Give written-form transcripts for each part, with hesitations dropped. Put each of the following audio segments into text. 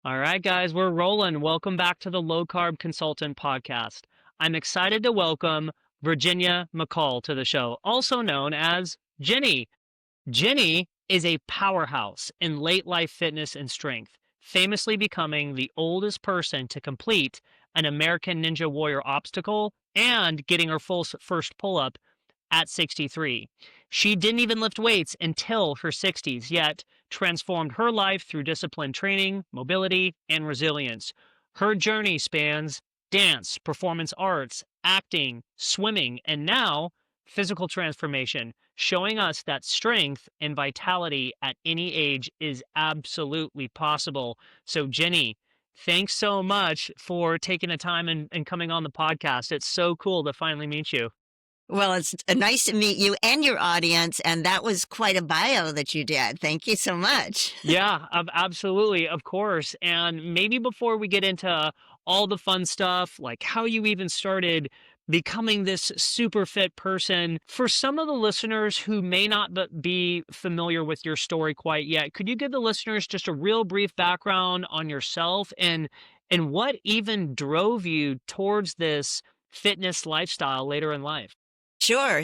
All right, guys, we're rolling. Welcome back to the Low Carb Consultant Podcast. I'm excited to welcome Virginia McCall to the show, also known as Ginny. Ginny is a powerhouse in late life fitness and strength, famously becoming the oldest person to complete an American Ninja Warrior obstacle and getting her first pull up at 63. She didn't even lift weights until her 60s, yet transformed her life through disciplined training, mobility, and resilience. Her journey spans dance, performance arts, acting, swimming, and now physical transformation, showing us that strength and vitality at any age is absolutely possible. So, Jenny, thanks so much for taking the time and coming on the podcast. It's so cool to finally meet you. Well, it's nice to meet you and your audience, and that was quite a bio that you did. Thank you so much. Yeah, absolutely, of course. And maybe before we get into all the fun stuff, like how you even started becoming this super fit person, for some of the listeners who may not be familiar with your story quite yet, could you give the listeners just a real brief background on yourself and what even drove you towards this fitness lifestyle later in life? Sure.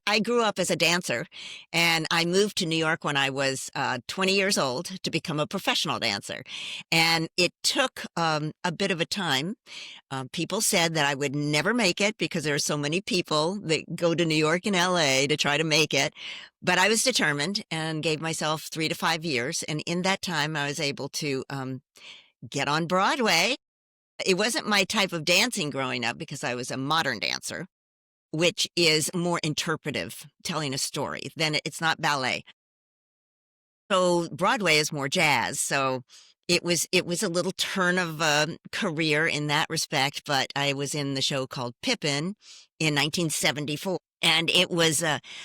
I grew up as a dancer, and I moved to New York when I was 20 years old to become a professional dancer. And it took a bit of a time. People said that I would never make it because there are so many people that go to New York and LA to try to make it. But I was determined and gave myself 3 to 5 years. And in that time, I was able to get on Broadway. It wasn't my type of dancing growing up because I was a modern dancer, which is more interpretive, telling a story. Then it's not ballet. So Broadway is more jazz. So it was a little turn of a career in that respect. But I was in the show called Pippin in 1974, and it was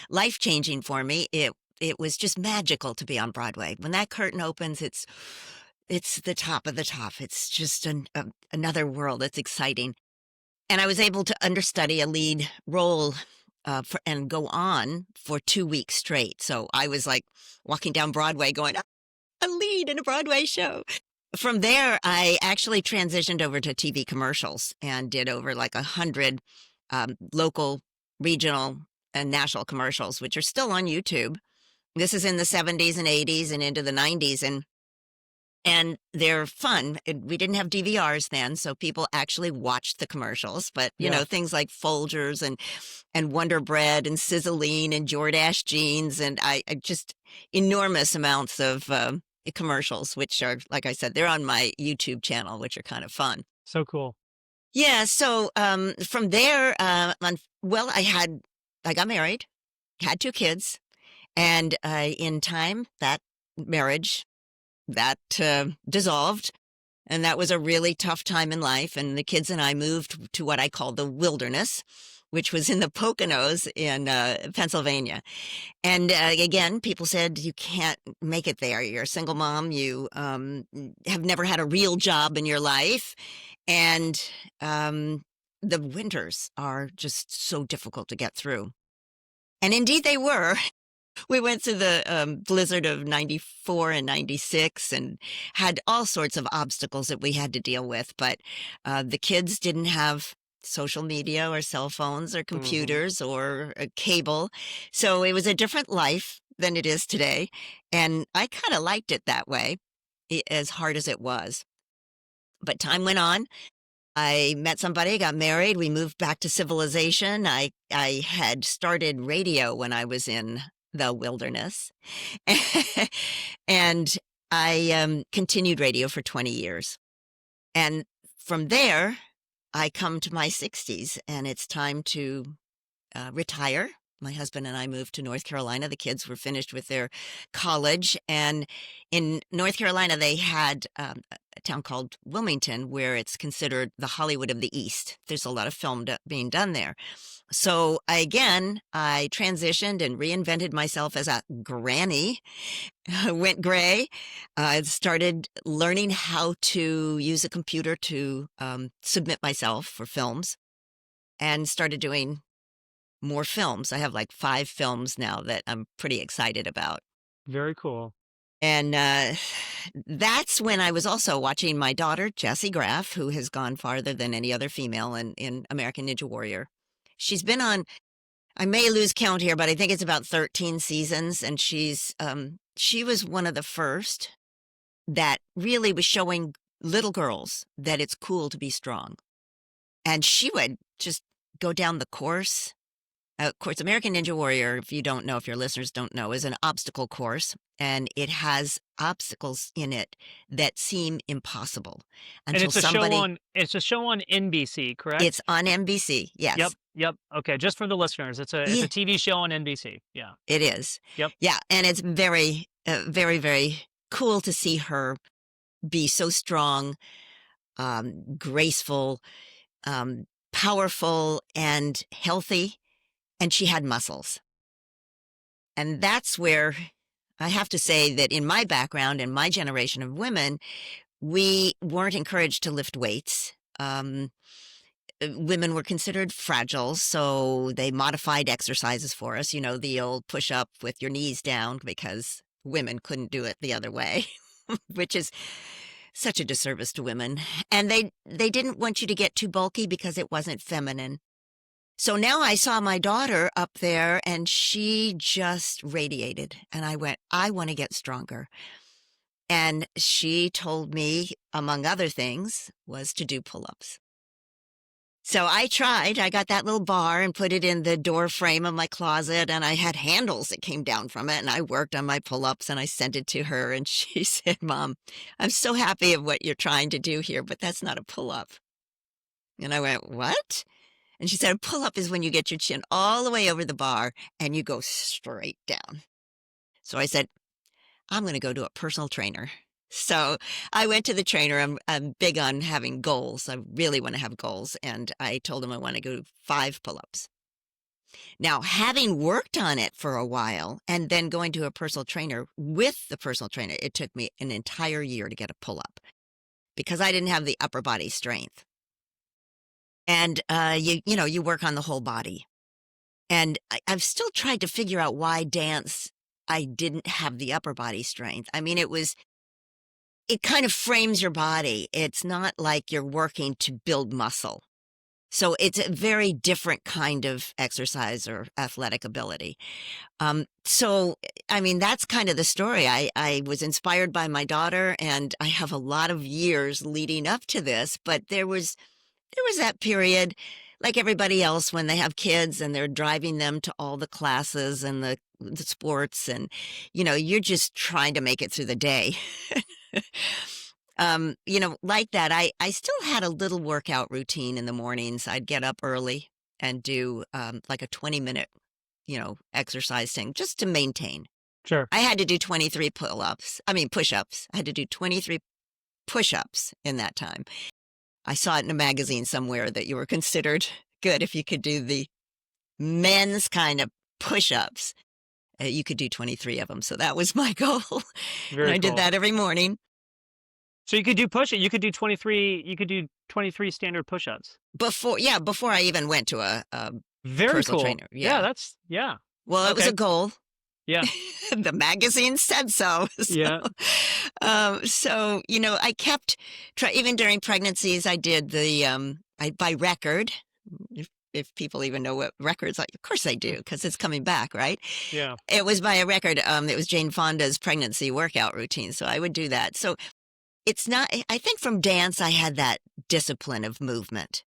life changing for me. It was just magical to be on Broadway. When that curtain opens, it's the top of the top. It's just another world. It's exciting. And I was able to understudy a lead role and go on for 2 weeks straight. So I was like walking down Broadway going, a lead in a Broadway show. From there, I actually transitioned over to TV commercials and did over like 100 local, regional, and national commercials, which are still on YouTube. This is in the 70s and 80s and into the 90s. And they're fun. We didn't have DVRs then, so people actually watched the commercials. But Yeah. things like Folgers and Wonder Bread and Sizzling and Jordache jeans, and I just enormous amounts of commercials, which are, like I said, they're on my YouTube channel, which are kind of fun. So cool. Yeah. So from there, I got married, had 2 kids, and in time that marriage that dissolved. And that was a really tough time in life. And the kids and I moved to what I call the wilderness, which was in the Poconos in Pennsylvania. And again, people said, you can't make it there. You're a single mom. You have never had a real job in your life. And the winters are just so difficult to get through. And indeed they were. We went through the blizzard of 94 and 96 and had all sorts of obstacles that we had to deal with. But the kids didn't have social media or cell phones or computers or cable. So it was a different life than it is today. And I kind of liked it that way, as hard as it was. But time went on. I met somebody, got married. We moved back to civilization. I had started radio when I was in the wilderness. And I continued radio for 20 years. And from there, I come to my 60s, and it's time to retire. My husband and I moved to North Carolina. The kids were finished with their college. And in North Carolina, they had a town called Wilmington, where it's considered the Hollywood of the East. There's a lot of film being done there. So I transitioned and reinvented myself as a granny, went gray, started learning how to use a computer to submit myself for films, and started doing more films. I have like 5 films now that I'm pretty excited about. Very cool. And that's when I was also watching my daughter, Jessie Graff, who has gone farther than any other female in American Ninja Warrior. She's been on, I may lose count here, but I think it's about 13 seasons. And she was one of the first that really was showing little girls that it's cool to be strong. And she would just go down the course. Of course, American Ninja Warrior, if you don't know, if your listeners don't know, is an obstacle course, and it has obstacles in it that seem impossible And until it's a show somebody. on it's a show on NBC, correct? It's on NBC. Yep, Yes, yep. Okay, just for the listeners, it's yeah, a TV show on NBC. Yeah. it is. Yep. Yeah, and it's very, very, very cool to see her be so strong, graceful, powerful, and healthy. And she had muscles. And that's where I have to say that in my background and my generation of women, we weren't encouraged to lift weights. Women were considered fragile, so they modified exercises for us. You know, the old push up with your knees down because women couldn't do it the other way, which is such a disservice to women. And they didn't want you to get too bulky because it wasn't feminine. So now I saw my daughter up there and she just radiated. And I went, I want to get stronger. And she told me, among other things, was to do pull-ups. So I tried. I got that little bar and put it in the door frame of my closet, and I had handles that came down from it, and I worked on my pull-ups, and I sent it to her, and she said, Mom, I'm so happy of what you're trying to do here, but that's not a pull-up. And I went, what? And she said, a pull-up is when you get your chin all the way over the bar and you go straight down. So I said, I'm going to go to a personal trainer. So I went to the trainer. I'm big on having goals. I really want to have goals. And I told him I want to go 5 pull-ups. Now, having worked on it for a while and then going to a personal trainer with the personal trainer, it took me an entire year to get a pull-up because I didn't have the upper body strength. And you work on the whole body. And I've still tried to figure out why dance, I didn't have the upper body strength. I mean, it kind of frames your body. It's not like you're working to build muscle. So it's a very different kind of exercise or athletic ability. So, I mean, that's kind of the story. I was inspired by my daughter, and I have a lot of years leading up to this, but there was that period, like everybody else, when they have kids and they're driving them to all the classes and the sports, and you're just trying to make it through the day. Like that, I still had a little workout routine in the mornings. I'd get up early and do like a 20-minute, exercise thing just to maintain. Sure. I had to do 23 push-ups. I had to do 23 push-ups in that time. I saw it in a magazine somewhere that you were considered good if you could do the men's kind of push-ups. You could do 23 of them. So that was my goal. Very And I cool. did that every morning. So you could do push-it. You could do 23. You could do 23 standard push-ups. Before I even went to a Very personal cool. trainer. Yeah, Yeah. Well, it was okay. a goal. Yeah. The magazine said so. Yeah. So, I kept even during pregnancies, I did by record. If people even know what records, like, of course they do, because it's coming back, right? Yeah. It was by a record. It was Jane Fonda's pregnancy workout routine. So I would do that. So it's not, I think from dance, I had that discipline of movement,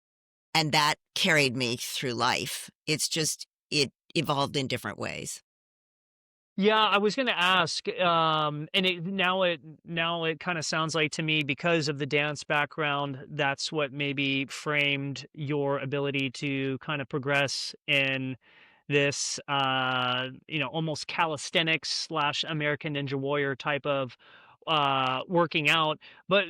and that carried me through life. It's just, it evolved in different ways. Yeah, I was going to ask, and now it kind of sounds like to me, because of the dance background, that's what maybe framed your ability to kind of progress in this, almost calisthenics slash American Ninja Warrior type of working out. But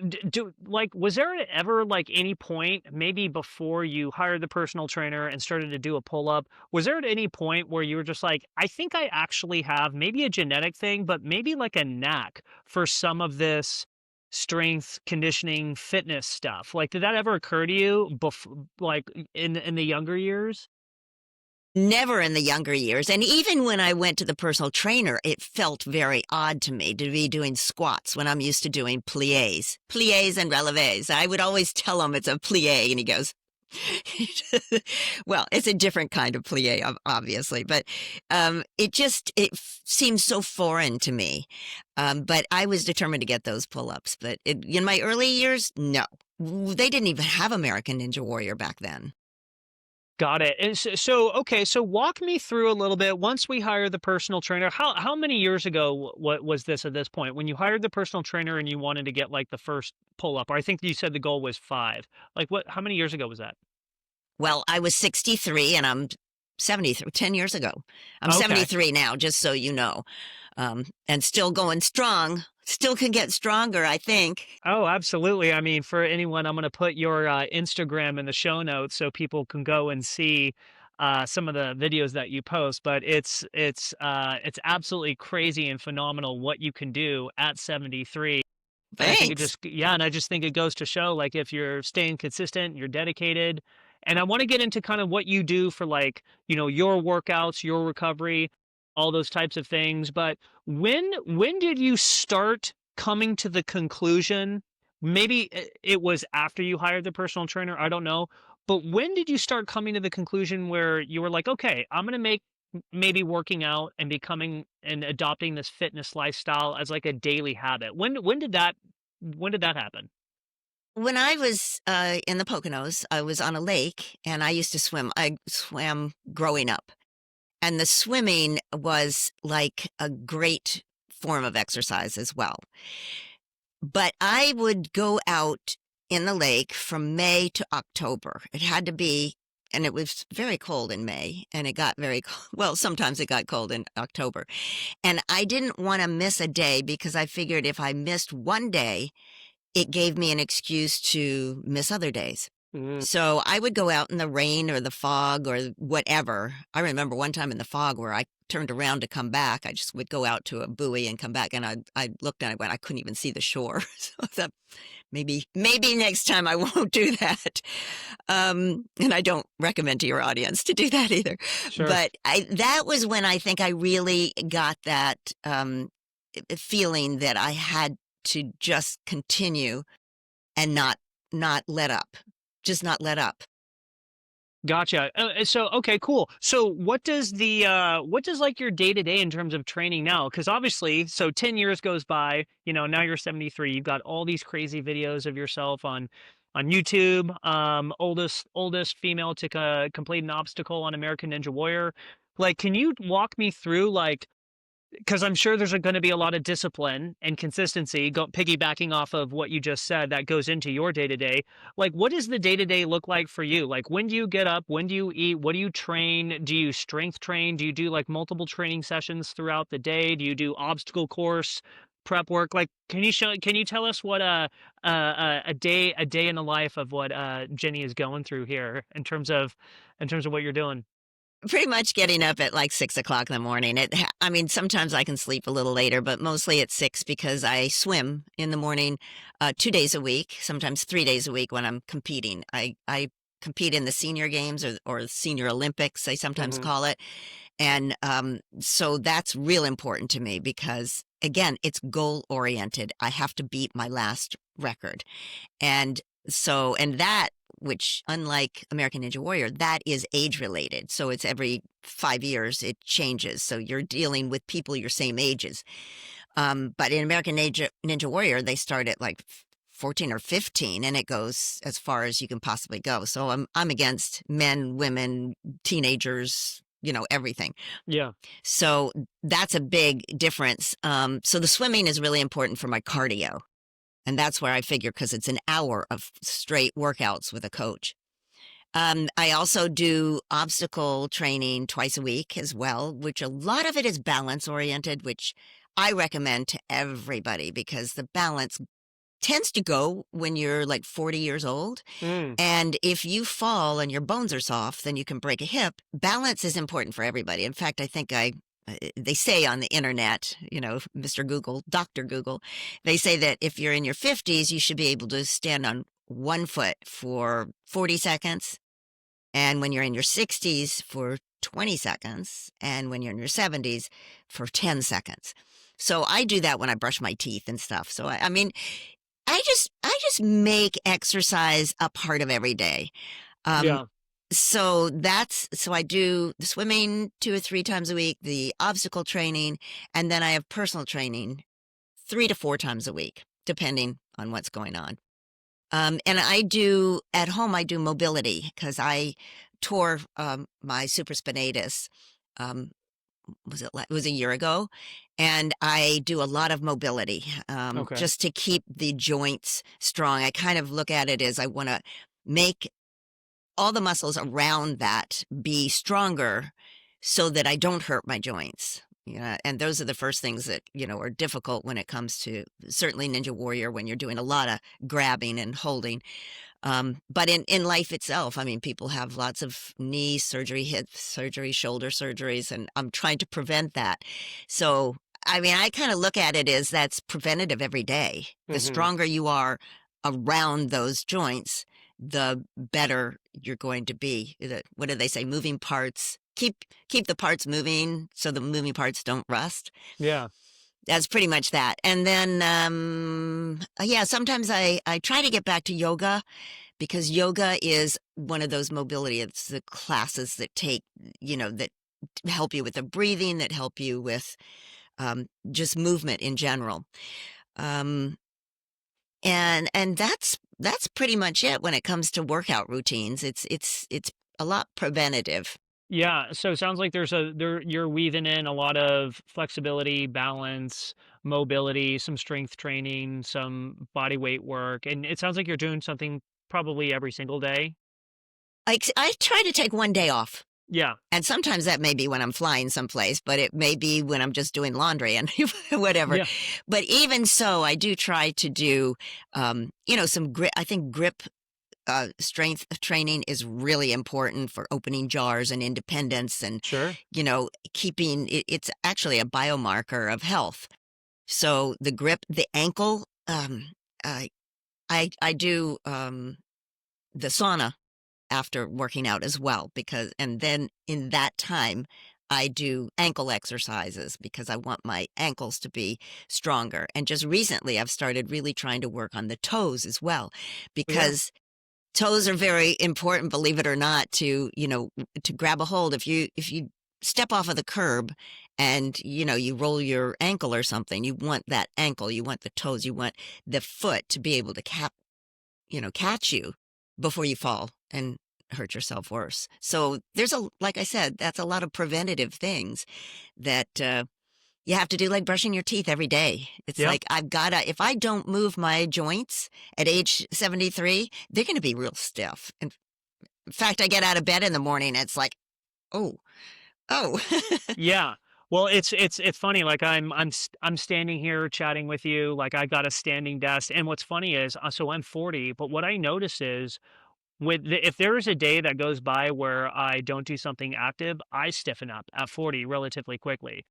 was there ever like any point, maybe before you hired the personal trainer and started to do a pull up, was there at any point where you were just like, I think I actually have maybe a genetic thing, but maybe like a knack for some of this strength conditioning fitness stuff? Like, did that ever occur to you like in the younger years? Never in the younger years. And even when I went to the personal trainer, it felt very odd to me to be doing squats when I'm used to doing plies and relevés. I would always tell him it's a plie, and he goes, well, it's a different kind of plie, obviously, but seems so foreign to me. But I was determined to get those pull-ups. But in my early years, no. They didn't even have American Ninja Warrior back then. Got it. And so walk me through a little bit. Once we hired the personal trainer, how many years ago what was this at this point? When you hired the personal trainer and you wanted to get like the first pull up, or I think you said the goal was 5. Like how many years ago was that? Well, I was 63 and I'm 73, 10 years ago. I'm Okay. 73 now, just so you know. And still going strong. Still can get stronger, I think. Oh, absolutely. I mean, for anyone, I'm going to put your Instagram in the show notes so people can go and see some of the videos that you post. But it's absolutely crazy and phenomenal what you can do at 73. And I think it Thanks. just, yeah, and I just think it goes to show, like, if you're staying consistent, you're dedicated. And I want to get into kind of what you do for, like, your workouts, your recovery, all those types of things. But when did you start coming to the conclusion? Maybe it was after you hired the personal trainer, I don't know. But when did you start coming to the conclusion where you were like, okay, I'm going to make maybe working out and becoming and adopting this fitness lifestyle as like a daily habit? When did that happen? When I was in the Poconos, I was on a lake and I used to swim. I swam growing up. And the swimming was like a great form of exercise as well. But I would go out in the lake from May to October. It had to be, and it was very cold in May, and it got very cold. Well, sometimes it got cold in October. And I didn't want to miss a day because I figured if I missed one day, it gave me an excuse to miss other days. Mm. So I would go out in the rain or the fog or whatever. I remember one time in the fog where I turned around to come back. I just would go out to a buoy and come back, and I looked and I went, I couldn't even see the shore. So I thought, maybe next time I won't do that. And I don't recommend to your audience to do that either. Sure. But that was when I think I really got that feeling that I had to just continue and not let up. Just not let up. Gotcha. So, okay, cool. So what does like your day to day in terms of training now? Because obviously, so 10 years goes by, now you're 73. You've got all these crazy videos of yourself on YouTube. Oldest female to complete an obstacle on American Ninja Warrior. Like, can you walk me through, like, because I'm sure there's going to be a lot of discipline and consistency, piggybacking off of what you just said, that goes into your day to day. Like, what does the day to day look like for you? Like, when do you get up? When do you eat? What do you train? Do you strength train? Do you do like multiple training sessions throughout the day? Do you do obstacle course prep work? Like, can you tell us what a day in the life of what Ginny is going through here in terms of what you're doing? Pretty much getting up at like 6 o'clock in the morning. I mean, sometimes I can sleep a little later, but mostly at 6 because I swim in the morning 2 days a week, sometimes 3 days a week when I'm competing. I compete in the senior games or senior Olympics, they sometimes call it. And so that's real important to me because, again, it's goal oriented. I have to beat my last record. And that, which unlike American Ninja Warrior, that is age related. So it's every 5 years it changes. So you're dealing with people your same ages. But in American Ninja Warrior, they start at like 14 or 15 and it goes as far as you can possibly go. So I'm against men, women, teenagers, everything. Yeah. So that's a big difference. So the swimming is really important for my cardio. And that's where I figure, because it's an hour of straight workouts with a coach. I also do obstacle training twice a week as well, which a lot of it is balance oriented, which I recommend to everybody because the balance tends to go when you're like 40 years old. And if you fall and your bones are soft, then you can break a hip. Balance is important for everybody. In fact, I think they say on the internet, Mr. Google, Dr. Google, they say that if you're in your 50s, you should be able to stand on one foot for 40 seconds. And when you're in your 60s, for 20 seconds, and when you're in your 70s for 10 seconds. So I do that when I brush my teeth and stuff. So I mean, I just make exercise a part of every day. Yeah. So I do the swimming 2 or 3 times a week, the obstacle training, and then I have personal training 3 to 4 times a week, depending on what's going on. And at home, I do mobility because I tore my supraspinatus. It was a year ago, and I do a lot of mobility Okay. just to keep the joints strong. I kind of look at it as I want to make all the muscles around that be stronger so that I don't hurt my joints. And those are the first things that, are difficult when it comes to certainly Ninja Warrior when you're doing a lot of grabbing and holding. But in life itself, I mean, people have lots of knee surgery, hip surgery, shoulder surgeries, and I'm trying to prevent that. So, I mean, I kind of look at it as that's preventative every day. The stronger you are around those joints, the better you're going to be. What do they say? Moving parts. Keep the parts moving so the moving parts don't rust. Yeah. That's pretty much that. And then, sometimes I try to get back to yoga because yoga is one of those mobility. It's the classes that that help you with the breathing, that help you with just movement in general. And that's pretty much it when it comes to workout routines. It's a lot preventative. Yeah, so it sounds like you're weaving in a lot of flexibility, balance, mobility, some strength training, some body weight work, and it sounds like you're doing something probably every single day. I try to take one day off. Yeah. And sometimes that may be when I'm flying someplace, but it may be when I'm just doing laundry and whatever. Yeah. But even so, I do try to do, some grip. I think grip strength training is really important for opening jars and independence and, Sure. keeping it's actually a biomarker of health. So the grip, the ankle, I do the sauna after working out as well and then in that time I do ankle exercises because I want my ankles to be stronger. And just recently I've started really trying to work on the toes as well because toes are very important, believe it or not, to grab a hold. If you step off of the curb and, you roll your ankle or something, you want that ankle, you want the toes, you want the foot to be able to catch you before you fall and hurt yourself worse. So like I said, that's a lot of preventative things that you have to do, like brushing your teeth every day. It's like if I don't move my joints at age 73, they're going to be real stiff. In fact, I get out of bed in the morning, it's like, oh. Yeah. Well, it's funny. Like I'm standing here chatting with you. Like I've got a standing desk, and what's funny is, so I'm 40. But what I notice is, if there is a day that goes by where I don't do something active, I stiffen up at 40 relatively quickly.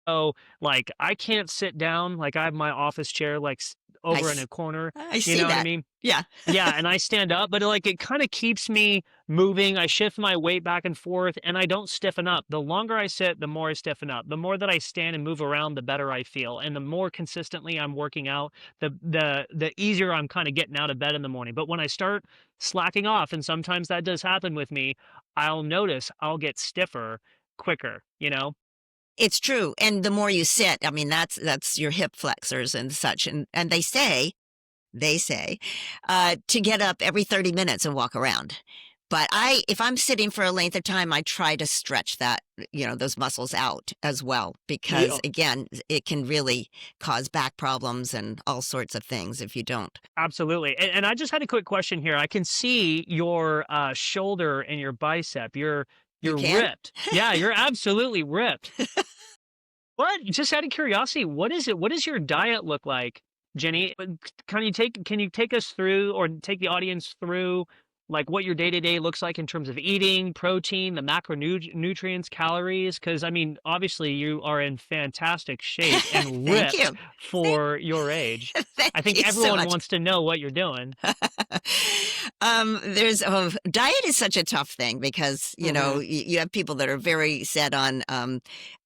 So, like, I can't sit down. Like, I have my office chair, like, over in a corner. I You see know what I that. mean? Yeah. Yeah, and I stand up, but, like, it kinda keeps me moving. I shift my weight back and forth, and I don't stiffen up. The longer I sit, the more I stiffen up. The more that I stand and move around, the better I feel, and the more consistently I'm working out, the easier I'm kinda getting out of bed in the morning. But when I start slacking off, and sometimes that does happen with me, I'll notice I'll get stiffer quicker, you know? It's true. And the more you sit, I mean, that's your hip flexors and such. And they say, to get up every 30 minutes and walk around. But if I'm sitting for a length of time, I try to stretch those muscles out as well, because again, it can really cause back problems and all sorts of things if you don't. Absolutely. And I just had a quick question here. I can see your shoulder and your bicep. You're You can? ripped. Yeah, you're absolutely ripped. What? Just out of curiosity, what is it? What does your diet look like, Jenny? Can you take us through, or take the audience through, like, what your day-to-day looks like in terms of eating, protein, the macronutrients, calories? Because, I mean, obviously you are in fantastic shape and Thank ripped you. for your age. I Thank think you so everyone much. wants to know what you're doing. There's diet is such a tough thing because Hmm. you have people that are very set on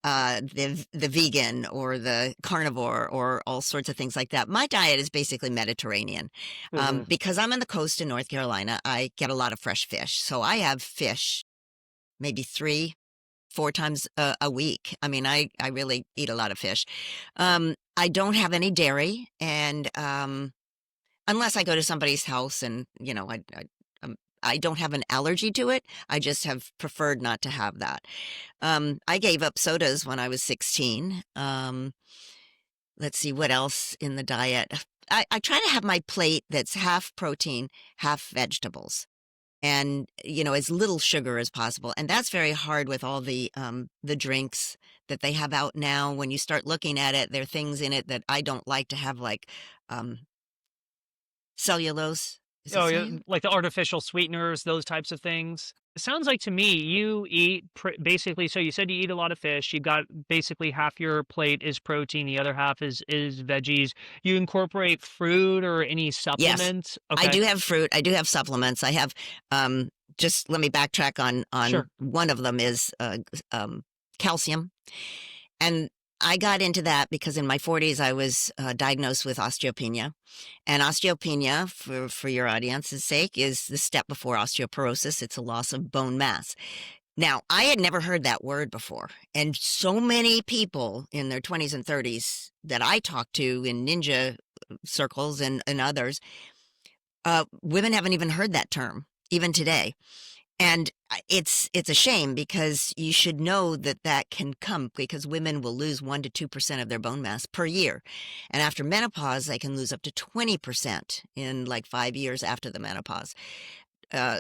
the vegan or the carnivore or all sorts of things like that. My diet is basically Mediterranean. Hmm. Because I'm on the coast in North Carolina. I get a lot of fresh fish, so I have fish maybe 3, 4 times a week. I mean, I really eat a lot of fish. I don't have any dairy, and unless I go to somebody's house and, I don't have an allergy to it. I just have preferred not to have that. I gave up sodas when I was 16. Let's see what else in the diet. I try to have my plate that's half protein, half vegetables, and as little sugar as possible. And that's very hard with all the drinks that they have out now. When you start looking at it, there are things in it that I don't like to have, like um, cellulose. Is it Oh, yeah, cellulose? like the artificial sweeteners, those types of things. It sounds like to me you eat basically. So you said you eat a lot of fish. You got basically half your plate is protein, the other half is veggies. You incorporate fruit or any Yes, supplements. I Okay, do have fruit. I do have supplements. I have, just let me backtrack on sure. one of them is calcium. And I got into that because in my 40s I was diagnosed with osteopenia. And osteopenia, for your audience's sake, is the step before osteoporosis. It's a loss of bone mass. Now, I had never heard that word before. And so many people in their 20s and 30s that I talked to in ninja circles and others, women haven't even heard that term, even today. And it's a shame because you should know that that can come because women will lose 1 to 2% of their bone mass per year. And after menopause, they can lose up to 20% in like 5 years after the menopause,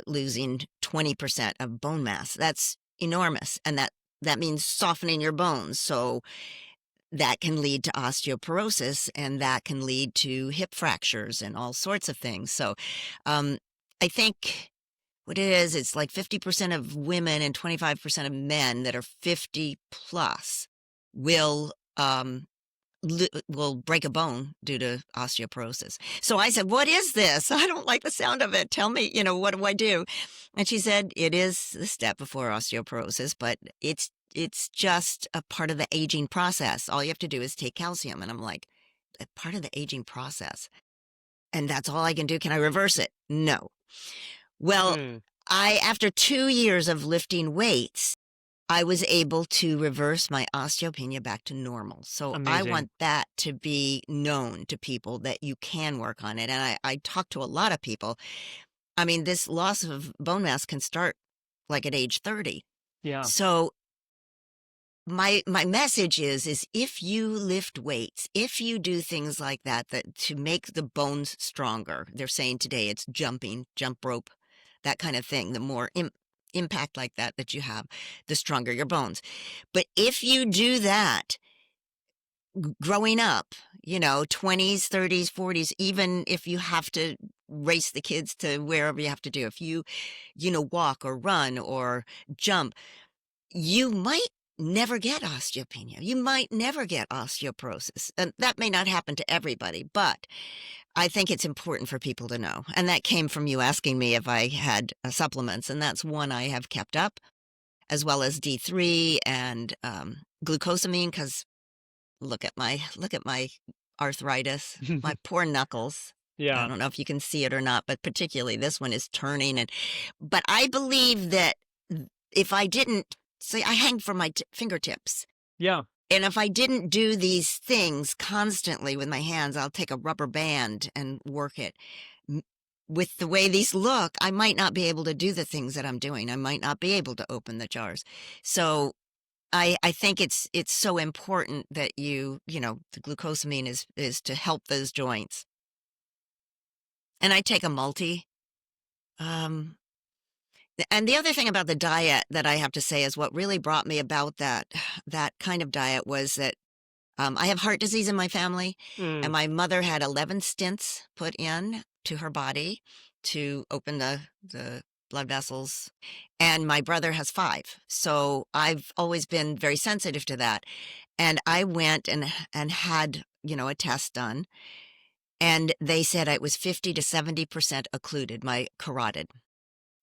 losing 20% of bone mass. That's enormous. And that means softening your bones. So that can lead to osteoporosis and that can lead to hip fractures and all sorts of things. So I think what it is, it's like 50% of women and 25% of men that are 50 plus will will break a bone due to osteoporosis. So I said, "What is this? I don't like the sound of it. Tell me, what do I do?" And she said, "It is the step before osteoporosis, but it's just a part of the aging process. All you have to do is take calcium." And I'm like, "A part of the aging process? And that's all I can do? Can I reverse it?" No. Well, Hmm. after 2 years of lifting weights, I was able to reverse my osteopenia back to normal. So I Amazing. want that to be known to people that you can work on it. And I talk to a lot of people. I mean, this loss of bone mass can start like at age 30. Yeah. So my message is if you lift weights, if you do things like that to make the bones stronger, they're saying today it's jumping, jump rope, that kind of thing. The more impact like that you have, the stronger your bones. But if you do that growing up, 20s, 30s, 40s, even if you have to race the kids to wherever you have to do, if walk or run or jump, you might never get osteopenia. You might never get osteoporosis. And that may not happen to everybody, but I think it's important for people to know. And that came from you asking me if I had supplements, and that's one I have kept up, as well as D3 and glucosamine. Because look at my arthritis, my poor knuckles. I Yeah. don't know if you can see it or not, but particularly this one is turning. But I believe that if I didn't say, I hang from my fingertips. Yeah. And if I didn't do these things constantly with my hands, I'll take a rubber band and work it. M- With the way these look, I might not be able to do the things that I'm doing. I might not be able to open the jars. So I think it's so important that the glucosamine is to help those joints. And I take a multi. Um, and the other thing about the diet that I have to say is what really brought me about that kind of diet was that I have heart disease in my family, and Mm. my mother had 11 stents put in to her body to open the blood vessels, and my brother has 5. So I've always been very sensitive to that. And I went and had, a test done, And they said it was 50 to 70% occluded, my carotid.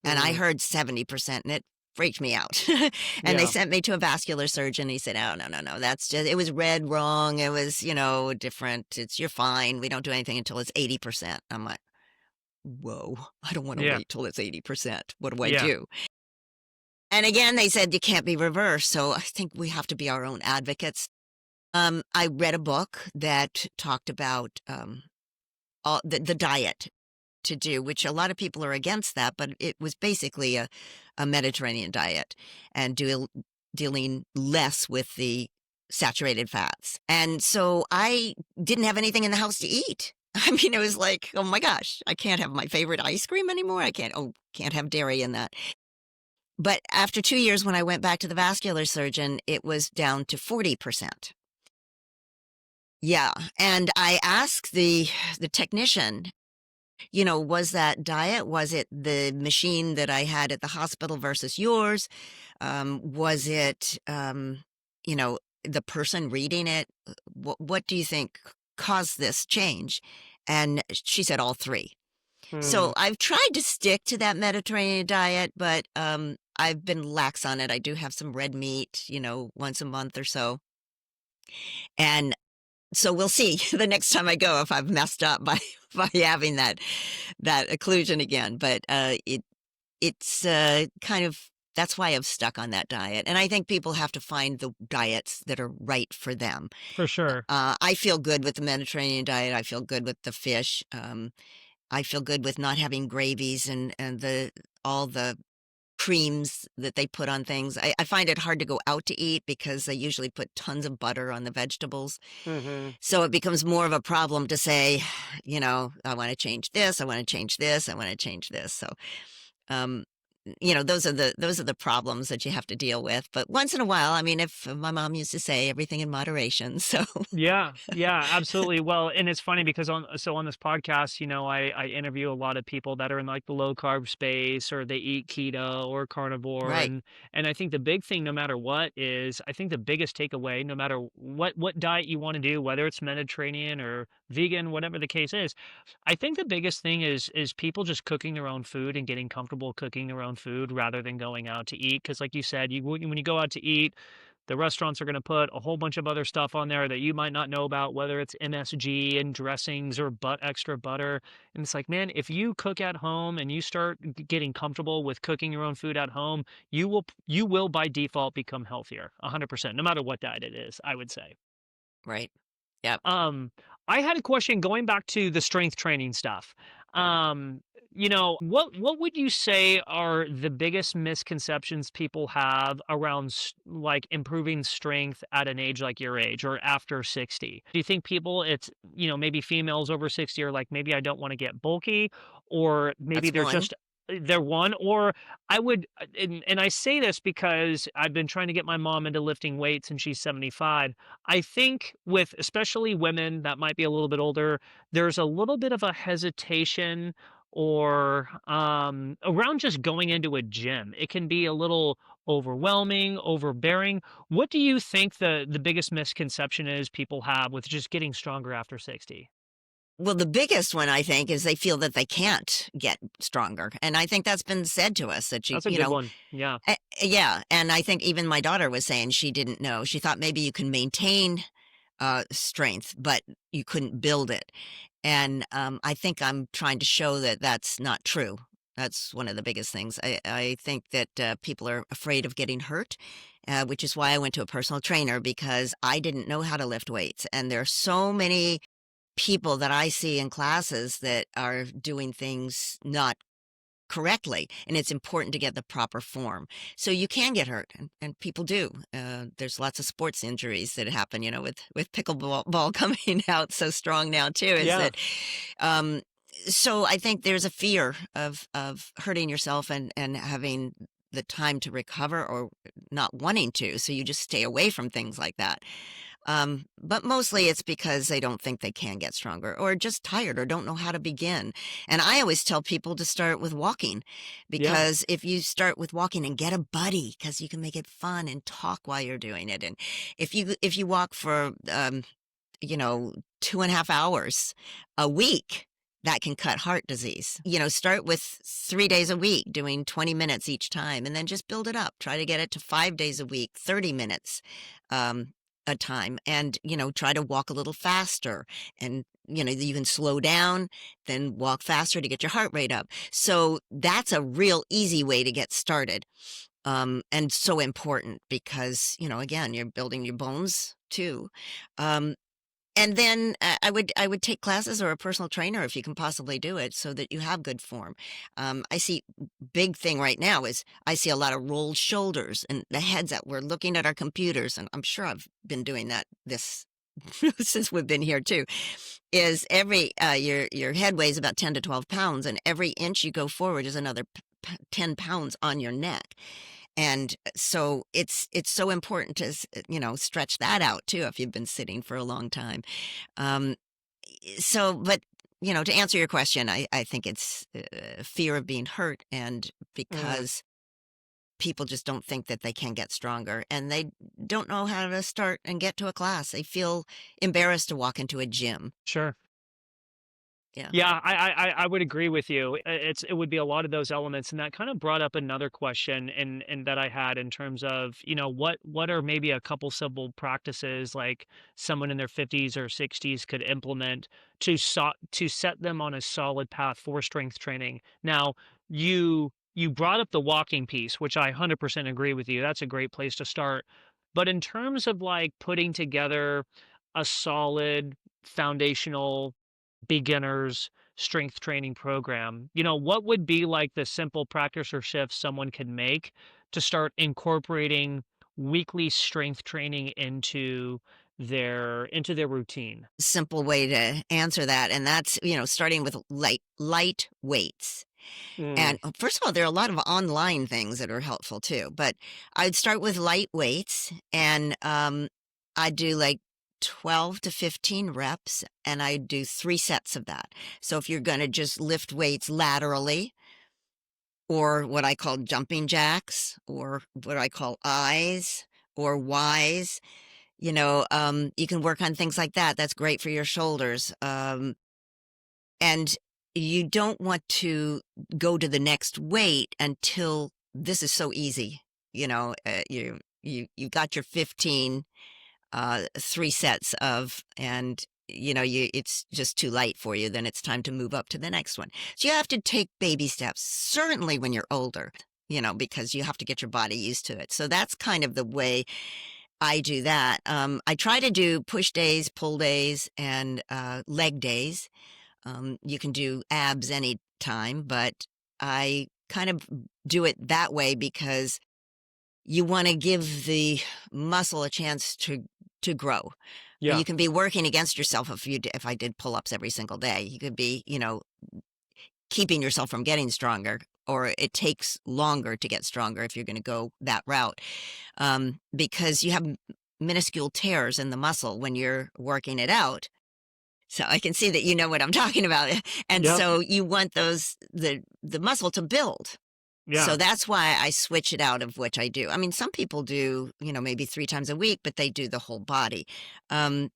And I Mm, heard 70%, and it freaked me out. And they yeah. sent me to a vascular surgeon. He said, "Oh, no, no, no. That's just, it was read wrong. It was, different. You're fine. We don't do anything until it's 80%." I'm like, whoa, I don't want to Yeah. wait till it's 80%. What do I Yeah. do? And again, they said you can't be reversed. So I think we have to be our own advocates. I read a book that talked about all the diet to do, which a lot of people are against that, but it was basically a Mediterranean diet and dealing less with the saturated fats. And so I didn't have anything in the house to eat. I mean, it was like, oh my gosh, I can't have my favorite ice cream anymore. Can't have dairy in that. But after 2 years, when I went back to the vascular surgeon, it was down to 40%. Yeah. And I asked the technician, was that diet? Was it the machine that I had at the hospital versus yours? Was it, the person reading it? What do you think caused this change? And she said all three. Mm, So I've tried to stick to that Mediterranean diet, but I've been lax on it. I do have some red meat, once a month or so. And so we'll see the next time I go if I've messed up by by having that occlusion again. But it's kind of that's why I've stuck on that diet. And I think people have to find the diets that are right for them. for sure. I feel good with the Mediterranean diet. I feel good with the fish. I feel good with not having gravies and the all the creams that they put on things. I find it hard to go out to eat because they usually put tons of butter on the vegetables. Hmm. So it becomes more of a problem to say, I want to change this, I want to change this, I want to change this. So, um, those are the problems that you have to deal with. But once in a while, I mean, if my mom used to say everything in moderation. So Yeah, yeah, absolutely. Well, and it's funny because on this podcast, I interview a lot of people that are in like the low carb space or they eat keto or carnivore, right, and I think the big thing, no matter what, is I think the biggest takeaway, no matter what diet you want to do, whether it's Mediterranean or vegan, whatever the case is, I think the biggest thing is people just cooking their own food and getting comfortable cooking their own food rather than going out to eat. Because like you said, when you go out to eat, the restaurants are going to put a whole bunch of other stuff on there that you might not know about, whether it's MSG and dressings or extra butter. And it's like, man, if you cook at home and you start getting comfortable with cooking your own food at home, you will by default become healthier, 100%, no matter what diet it is, I would say. right. Yep. Um, I had a question going back to the strength training stuff. Um, what would you say are the biggest misconceptions people have around like improving strength at an age like your age or after 60? Do you think people it's, maybe females over 60 are like, maybe I don't want to get bulky, or maybe That's they're one. just they're one, or I would, and I say this because I've been trying to get my mom into lifting weights and she's 75. I think with especially women that might be a little bit older, there's a little bit of a hesitation or around just going into a gym. It can be a little overwhelming, overbearing. What do you think the biggest misconception is people have with just getting stronger after 60? Well, the biggest one, I think, is they feel that they can't get stronger. And I think that's been said to us that That's a good one. Yeah. yeah. And I think even my daughter was saying she didn't know. She thought maybe you can maintain strength, but you couldn't build it. And I think I'm trying to show that that's not true. That's one of the biggest things. I think that people are afraid of getting hurt, which is why I went to a personal trainer because I didn't know how to lift weights. And there are so many people that I see in classes that are doing things not correctly, and it's important to get the proper form. So you can get hurt, and people do. There's lots of sports injuries that happen, with pickleball ball coming out so strong now too. Is Yeah. that um, so? I think there's a fear of hurting yourself and having the time to recover or not wanting to, so you just stay away from things like that. But mostly it's because they don't think they can get stronger or just tired or don't know how to begin. And I always tell people to start with walking Yeah. because if you start with walking and get a buddy, because you can make it fun and talk while you're doing it. And if you walk for 2.5 hours a week, that can cut heart disease. Start with 3 days a week doing 20 minutes each time, and then just build it up. Try to get it to 5 days a week, 30 minutes a time, and, try to walk a little faster. And, you can slow down, then walk faster to get your heart rate up. So that's a real easy way to get started. And so important because, again, you're building your bones too. And then I would take classes or a personal trainer if you can possibly do it so that you have good form. I see big thing right now is I see a lot of rolled shoulders and the heads that we're looking at our computers. And I'm sure I've been doing that this since we've been here too, is every, your head weighs about 10 to 12 pounds, and every inch you go forward is another 10 pounds on your neck. And so it's so important to, stretch that out too, if you've been sitting for a long time. But, to answer your question, I think it's fear of being hurt, and because people just don't think that they can get stronger, and they don't know how to start and get to a class. They feel embarrassed to walk into a gym. Sure. Yeah. Yeah, I would agree with you. It would be a lot of those elements, and that kind of brought up another question and that I had in terms of, what are maybe a couple simple practices like someone in their 50s or 60s could implement to set them on a solid path for strength training. Now, you brought up the walking piece, which I 100% agree with you. That's a great place to start. But in terms of like putting together a solid foundational beginners strength training program, what would be like the simple practice or shifts someone could make to start incorporating weekly strength training into their routine? Simple way to answer that, and that's, starting with light weights. And first of all, there are a lot of online things that are helpful too, but I'd start with light weights, and I'd do like 12 to 15 reps, and I do 3 sets of that. So if you're going to just lift weights laterally, or what I call jumping jacks, or what I call I's or Y's, you can work on things like that. That's great for your shoulders. And you don't want to go to the next weight until this is so easy. You got your 15 3 sets of, and it's just too light for you, then it's time to move up to the next one. So you have to take baby steps, certainly when you're older, because you have to get your body used to it. So that's kind of the way I do that. I try to do push days, pull days, and leg days. You can do abs anytime, but I kind of do it that way because you want to give the muscle a chance to grow. Yeah. You can be working against yourself if I did pull-ups every single day. You could be, keeping yourself from getting stronger, or it takes longer to get stronger if you're going to go that route, because you have minuscule tears in the muscle when you're working it out. So I can see that you know what I'm talking about. And Yep. so you want the muscle to build. Yeah. So that's why I switch it out of which I do. I mean, some people do, maybe 3 times a week, but they do the whole body. And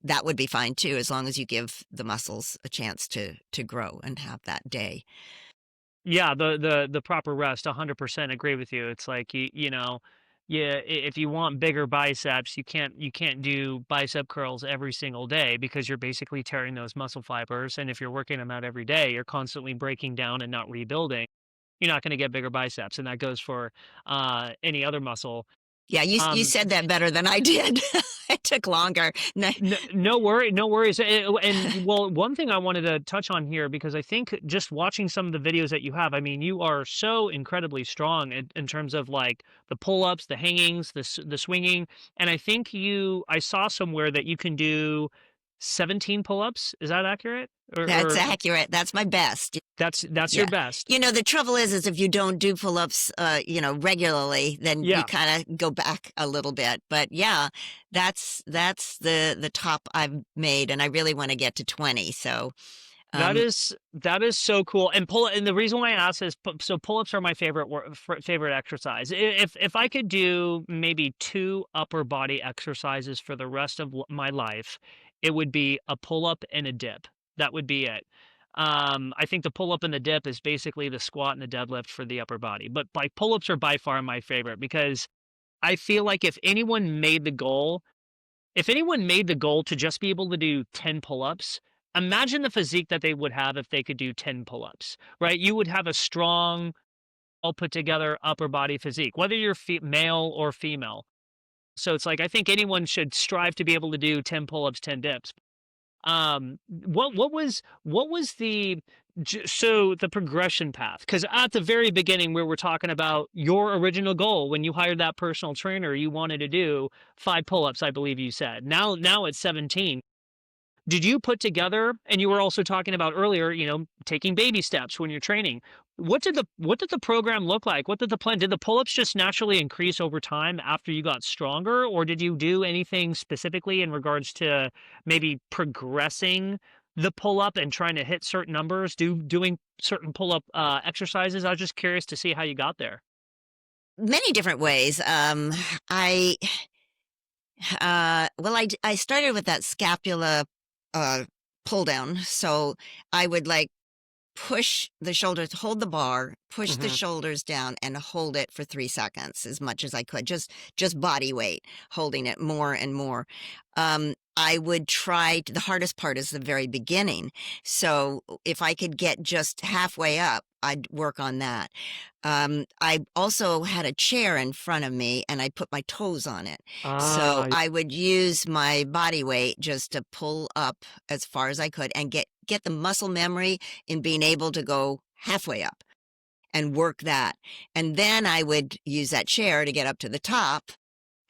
that would be fine too, as long as you give the muscles a chance to grow and have that day. Yeah, the proper rest, 100% agree with you. It's like if you want bigger biceps, you can't do bicep curls every single day because you're basically tearing those muscle fibers. And if you're working them out every day, you're constantly breaking down and not rebuilding. You're not going to get bigger biceps, and that goes for any other muscle. Yeah, you said that better than I did. It took longer. No. No worries. And well, one thing I wanted to touch on here, because I think just watching some of the videos that you have, I mean, you are so incredibly strong in terms of like the pull-ups, the hangings, the swinging, and I think I saw somewhere that you can do 17 pull-ups. Is that accurate? That's accurate. That's my best. That's Yeah. your best. The trouble is if you don't do pull-ups, regularly, then Yeah. you kind of go back a little bit. But yeah, that's the top I've made, and I really want to get to 20. So That Um, is that is so cool. And the reason why I ask is so pull-ups are my favorite exercise. If I could do maybe two upper body exercises for the rest of my life, it would be a pull-up and a dip. That would be it. I think the pull-up and the dip is basically the squat and the deadlift for the upper body. But like pull-ups are by far my favorite because I feel like if anyone made the goal to just be able to do 10 pull-ups, imagine the physique that they would have if they could do 10 pull-ups, right? You would have a strong, all put together upper body physique, whether you're male or female. So it's like I think anyone should strive to be able to do 10 pull-ups, 10 dips. What was so the progression path? Because at the very beginning, where we're talking about your original goal when you hired that personal trainer, you wanted to do 5 pull-ups, I believe you said. Now it's 17. Did you put together, and you were also talking about earlier, taking baby steps when you're training. What did the program look like? What did the plan? Did the pull-ups just naturally increase over time after you got stronger, or did you do anything specifically in regards to maybe progressing the pull-up and trying to hit certain numbers, doing certain pull-up exercises? I was just curious to see how you got there. Many different ways. I started with that scapula uh, pull down. So I would like push the shoulders, hold the bar, push the Hmm. shoulders down and hold it for 3 seconds as much as I could, just body weight, holding it more and more. I would try the hardest part is the very beginning. So if I could get just halfway up, I'd work on that. I also had a chair in front of me and I put my toes on it. So Ah, I would use my body weight just to pull up as far as I could and get the muscle memory in being able to go halfway up and work that. And then I would use that chair to get up to the top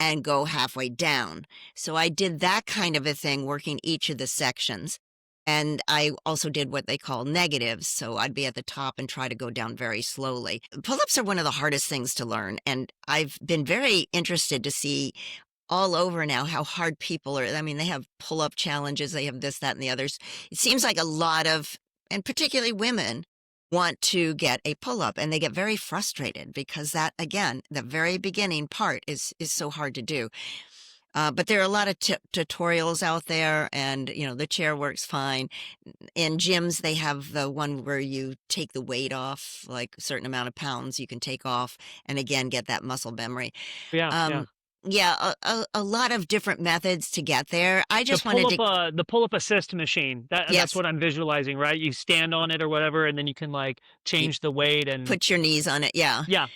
and go halfway down. So I did that kind of a thing, working each of the sections. And I also did what they call negatives. So I'd be at the top and try to go down very slowly. Pull ups are one of the hardest things to learn. And I've been very interested to see all over now how hard people are. I mean, they have pull up challenges, they have this, that, and the others. It seems like a lot of, and particularly women, want to get a pull up and they get very frustrated because that, again, the very beginning part is so hard to do. But there are a lot of tutorials out there, and the chair works fine. In gyms, they have the one where you take the weight off, like a certain amount of pounds you can take off, and again get that muscle memory. yeah, yeah. Um, yeah, a lot of different methods to get there. I just wanted to, The pull-up assist machine. That's yes, what I'm visualizing, right? You stand on it or whatever, and then you can like you change the weight and put your knees on it. Yeah. yeah.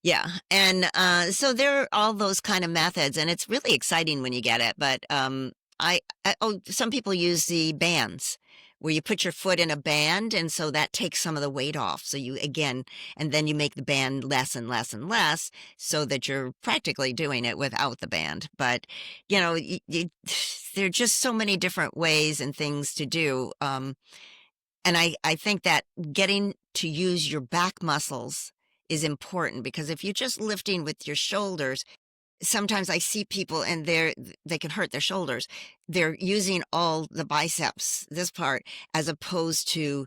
Yeah. And so there are all those kind of methods, and it's really exciting when you get it. But some people use the bands where you put your foot in a band, and so that takes some of the weight off. So you again, and then you make the band less and less and less, so that you're practically doing it without the band. But there are just so many different ways and things to do. And I think that getting to use your back muscles is important, because if you're just lifting with your shoulders, sometimes I see people and they can hurt their shoulders. They're using all the biceps, this part, as opposed to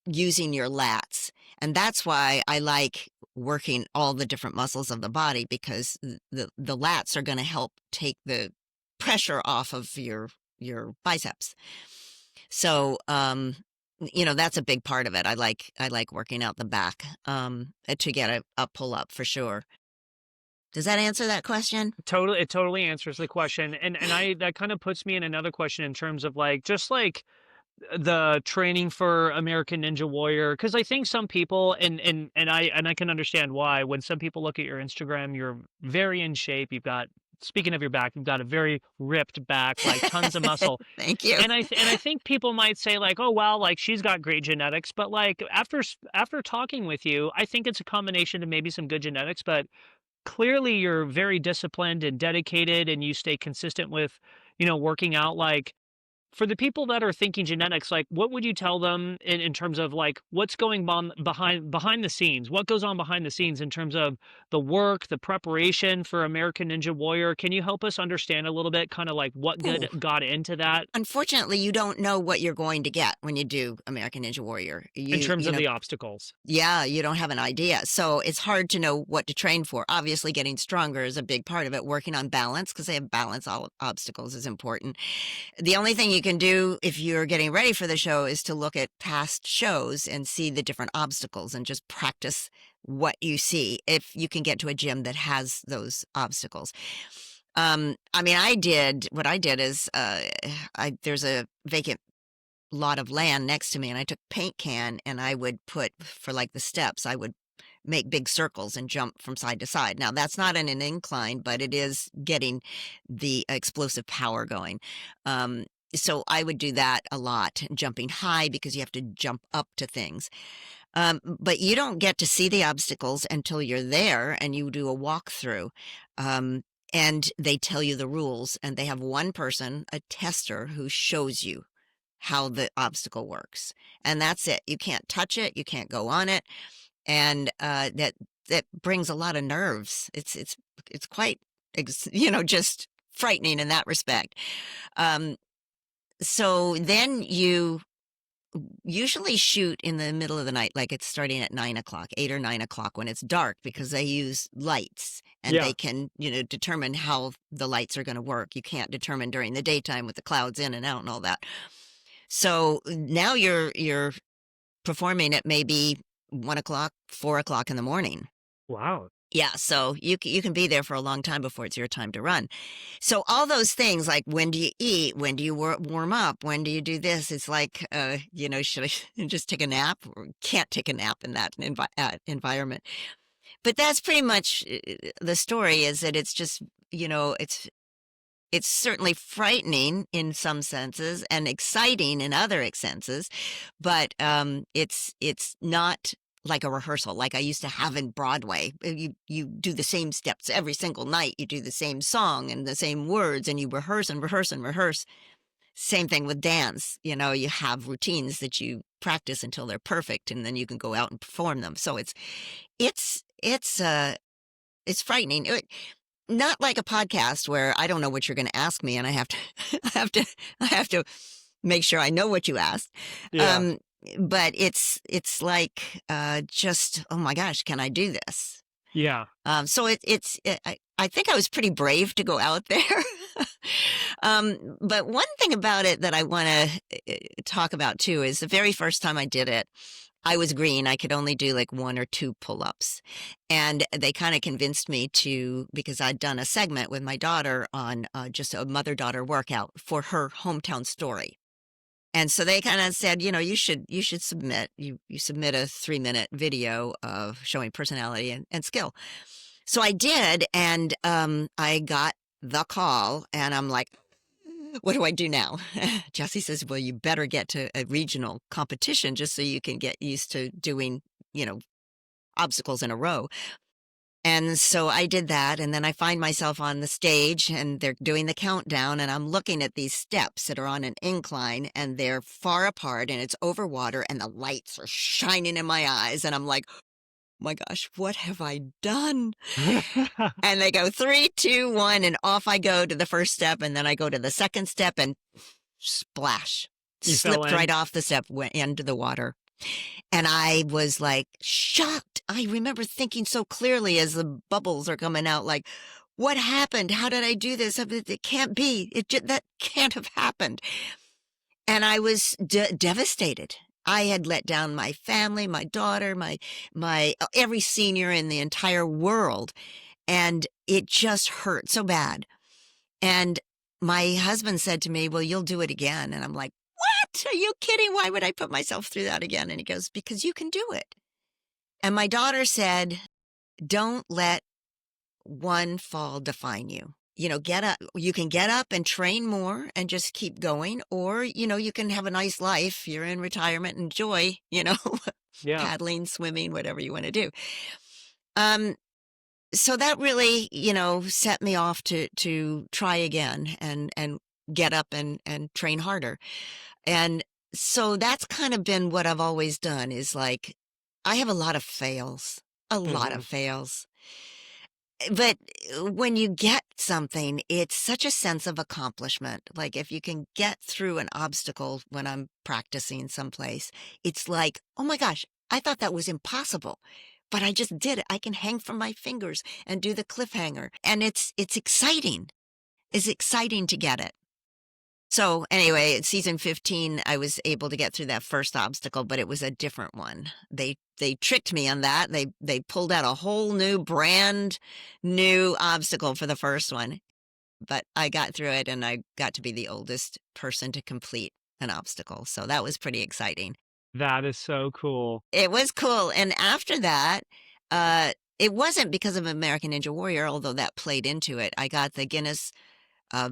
using your lats. And that's why I like working all the different muscles of the body, because the lats are going to help take the pressure off of your biceps. So, that's a big part of it. I like working out the back, to get a pull up for sure. Does that answer that question? Totally, it totally answers the question. And I that kind of puts me in another question in terms of like just like the training for American Ninja Warrior, because I think some people and I can understand why when some people look at your Instagram, you're very in shape. You've got, speaking of your back, you've got a very ripped back, like tons of muscle. Thank you. And I think people might say like, oh wow, like she's got great genetics, but like after talking with you, I think it's a combination of maybe some good genetics, but clearly you're very disciplined and dedicated, and you stay consistent with working out. Like for the people that are thinking genetics, like what would you tell them in terms of like what's going on behind the scenes? What goes on behind the scenes in terms of the work, the preparation for American Ninja Warrior? Can you help us understand a little bit kind of like what Ooh. good got into that Unfortunately, you don't know what you're going to get when you do American Ninja Warrior. in You terms you of know, the obstacles? yeah, you don't have an idea. So it's hard to know what to train for. Obviously, getting stronger is a big part of it. Working on balance, because they have balance all obstacles, is important. The only thing you can do if you're getting ready for the show is to look at past shows and see the different obstacles and just practice what you see if you can get to a gym that has those obstacles. I mean, what I did is, there's a vacant lot of land next to me, and I took paint can and I would put, for like the steps, I would make big circles and jump from side to side. Now, that's not in an incline, but it is getting the explosive power going. Um, so I would do that a lot, jumping high because you have to jump up to things. But you don't get to see the obstacles until you're there and you do a walkthrough. And they tell you the rules, and they have one person, a tester, who shows you how the obstacle works. And that's it. You can't touch it, you can't go on it. And that brings a lot of nerves. It's quite just frightening in that respect. Um, so then you usually shoot in the middle of the night, like it's starting at 9 o'clock, 8 or 9 o'clock, when it's dark, because they use lights and Yeah. they can, determine how the lights are going to work. You can't determine during the daytime with the clouds in and out and all that. So now you're performing at maybe 1 o'clock, 4 o'clock in the morning. Wow. Yeah, so you can be there for a long time before it's your time to run. So all those things, like when do you eat, when do you warm up, when do you do this? It's like, should I just take a nap? Or can't take a nap in that environment. But that's pretty much the story. Is that it's just it's certainly frightening in some senses and exciting in other senses, but it's not like a rehearsal like I used to have in Broadway. You do the same steps every single night. You do the same song and the same words, and you rehearse and rehearse and rehearse. Same thing with dance. You have routines that you practice until they're perfect, and then you can go out and perform them. So it's it's frightening. Not like a podcast where I don't know what you're going to ask me, and I have to, I have to make sure I know what you asked. Yeah. But it's like just, oh my gosh, can I do this? Yeah. So I think I was pretty brave to go out there. But one thing about it that I want to talk about too is the very first time I did it, I was green. I could only do like 1 or 2 pull-ups. And they kind of convinced me because I'd done a segment with my daughter on just a mother-daughter workout for her hometown story. And so they kind of said, you should submit. You submit a 3-minute video of showing personality and skill. So I did, and I got the call, and I'm like, what do I do now? Jesse says, well, you better get to a regional competition just so you can get used to doing, obstacles in a row. And so I did that. And then I find myself on the stage and they're doing the countdown, and I'm looking at these steps that are on an incline, and they're far apart and it's over water and the lights are shining in my eyes. And I'm like, oh my gosh, what have I done? And they go 3, 2, 1, and off I go to the first step. And then I go to the second step and splash, You fell slipped in? right off the step, went into the water. And I was like shocked. I remember thinking so clearly as the bubbles are coming out, like, what happened? How did I do this? It can't be. That can't have happened. And I was devastated. I had let down my family, my daughter, my every senior in the entire world. And it just hurt so bad. And my husband said to me, well, you'll do it again. And I'm like, what? Are you kidding? Why would I put myself through that again? And he goes, because you can do it. And my daughter said, don't let one fall define you. Get up. You can get up and train more and just keep going. Or, you can have a nice life. You're in retirement, enjoy, Yeah. paddling, swimming, whatever you want to do. So that really, set me off to try again and get up and train harder. And so that's kind of been what I've always done is like, I have a lot Hmm. of fails. But when you get something, it's such a sense of accomplishment. Like if you can get through an obstacle when I'm practicing someplace, it's like, oh my gosh, I thought that was impossible, but I just did it. I can hang from my fingers and do the cliffhanger. And it's exciting. It's exciting to get it. So anyway, at season 15, I was able to get through that first obstacle, but it was a different one. They tricked me on that. They pulled out a whole new brand new obstacle for the first one, but I got through it and I got to be the oldest person to complete an obstacle. So that was pretty exciting. That is so cool. It was cool. And after that, it wasn't because of American Ninja Warrior, although that played into it. I got the Guinness uh,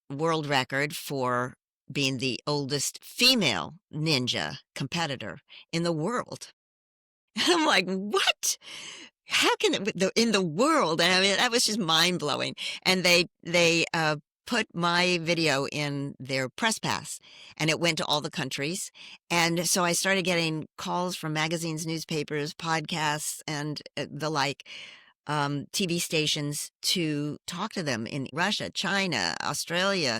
world record for being the oldest female ninja competitor in the world. And I'm like, what? How can it in the world? And I mean, that was just mind blowing. And they put my video in their press pass and it went to all the countries. And so I started getting calls from magazines, newspapers, podcasts, and the like TV stations to talk to them in Russia, China, Australia,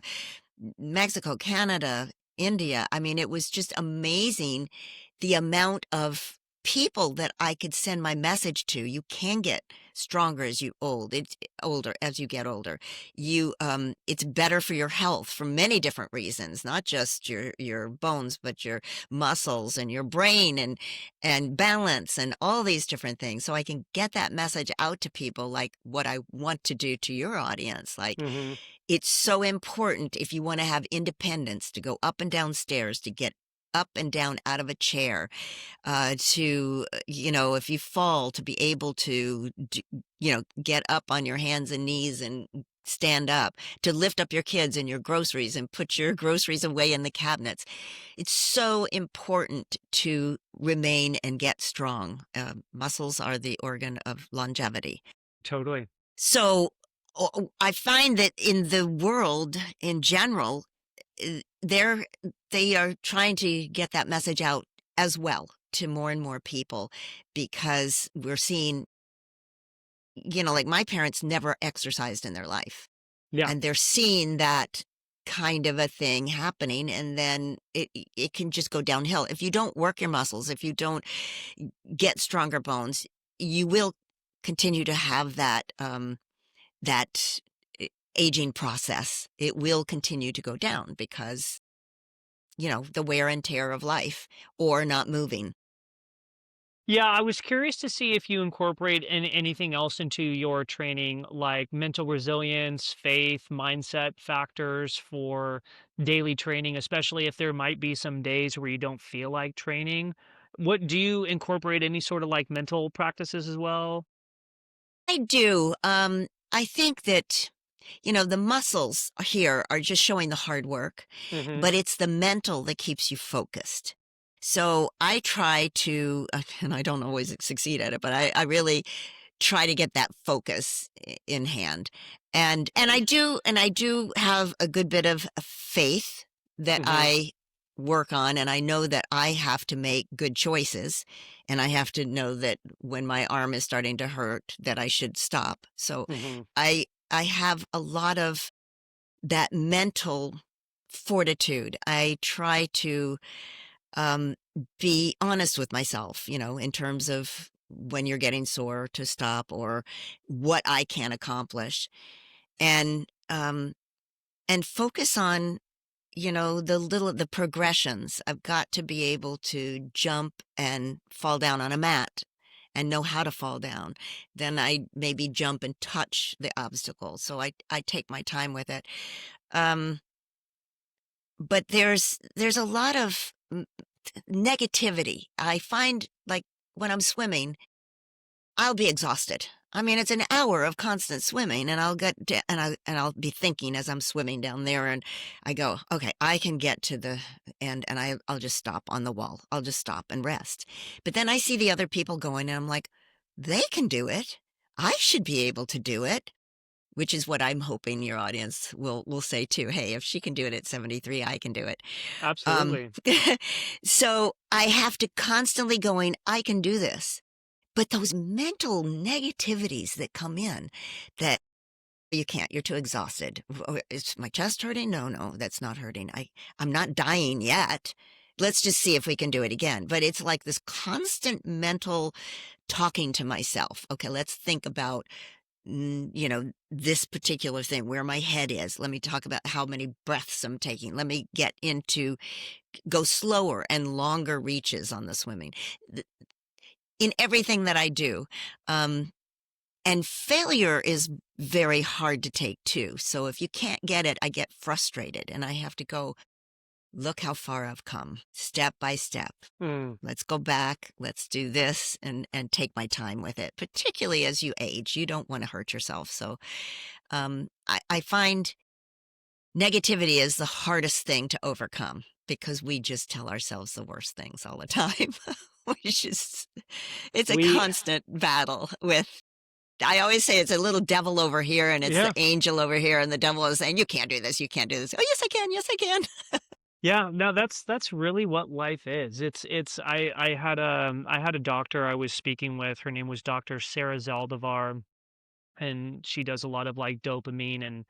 Mexico, Canada, India. I mean, it was just amazing the amount of people that I could send my message to. You can get stronger as you it's older as you get older. It's better for your health for many different reasons, not just your bones, but your muscles and your brain and balance and all these different things. So I can get that message out to people like what I want to do to your audience. Like Hmm. it's so important if you want to have independence to go up and down stairs, to get up and down out of a chair, if you fall, to be able to, get up on your hands and knees and stand up, to lift up your kids and your groceries and put your groceries away in the cabinets. It's so important to remain and get strong. Muscles are the organ of longevity. Totally. So I find that in the world in general, they're they are trying to get that message out as well to more and more people because we're seeing, like my parents never exercised in their life Yeah. and they're seeing that kind of a thing happening and then it can just go downhill. If you don't work your muscles, if you don't get stronger bones, you will continue to have that aging process. It will continue to go down because the wear and tear of life or not moving. Yeah, I was curious to see if you incorporate anything else into your training, like mental resilience, faith, mindset factors for daily training, especially if there might be some days where you don't feel like training. What do you incorporate any sort of like mental practices as well? I do. I think that, the muscles here are just showing the hard work, Hmm. but it's the mental that keeps you focused. So I try to, and I don't always succeed at it, but I really try to get that focus in hand. And I do have a good bit of faith that Hmm. I work on, and I know that I have to make good choices, and I have to know that when my arm is starting to hurt that I should stop. So Hmm. I have a lot of that mental fortitude. I try to um, be honest with myself, in terms of when you're getting sore to stop or what I can accomplish and focus on, the progressions. I've got to be able to jump and fall down on a mat and know how to fall down. Then I maybe jump and touch the obstacle. So I take my time with it. Um, but there's a lot of negativity. I find like when I'm swimming, I'll be exhausted. I mean, it's an hour of constant swimming, and I'll be thinking as I'm swimming down there, and I go, okay, I can get to the end, and I'll just stop on the wall. I'll just stop and rest. But then I see the other people going, and I'm like, they can do it. I should be able to do it. which is what I'm hoping your audience will say too. Hey, if she can do it at 73, I can do it. Um, Absolutely. so I have to constantly going, I can do this. But those mental negativities that come in that you can't, you're too exhausted. Is my chest hurting? No, that's not hurting. I'm not dying yet. Let's just see if we can do it again. But it's like this constant mental talking to myself. Okay, let's think about this particular thing, where my head is. Let me talk about how many breaths I'm taking. Let me go slower and longer reaches on the swimming. In everything that I do. And failure is very hard to take too. So if you can't get it, I get frustrated and I have to go, look how far I've come, step by step. Mm. Let's go back. Let's do this and take my time with it, particularly as you age. You don't want to hurt yourself. So I find negativity is the hardest thing to overcome because we just tell ourselves the worst things all the time. It's a We constant battle with, I always say it's a little devil over here and it's Yeah. the angel over here, and the devil is saying, you can't do this, you can't do this. Oh, yes, I can. Yes, I can. Yeah, no, that's really what life is. I had a doctor I was speaking with. Her name was Dr. Sarah Zaldivar, and she does a lot of like dopamine and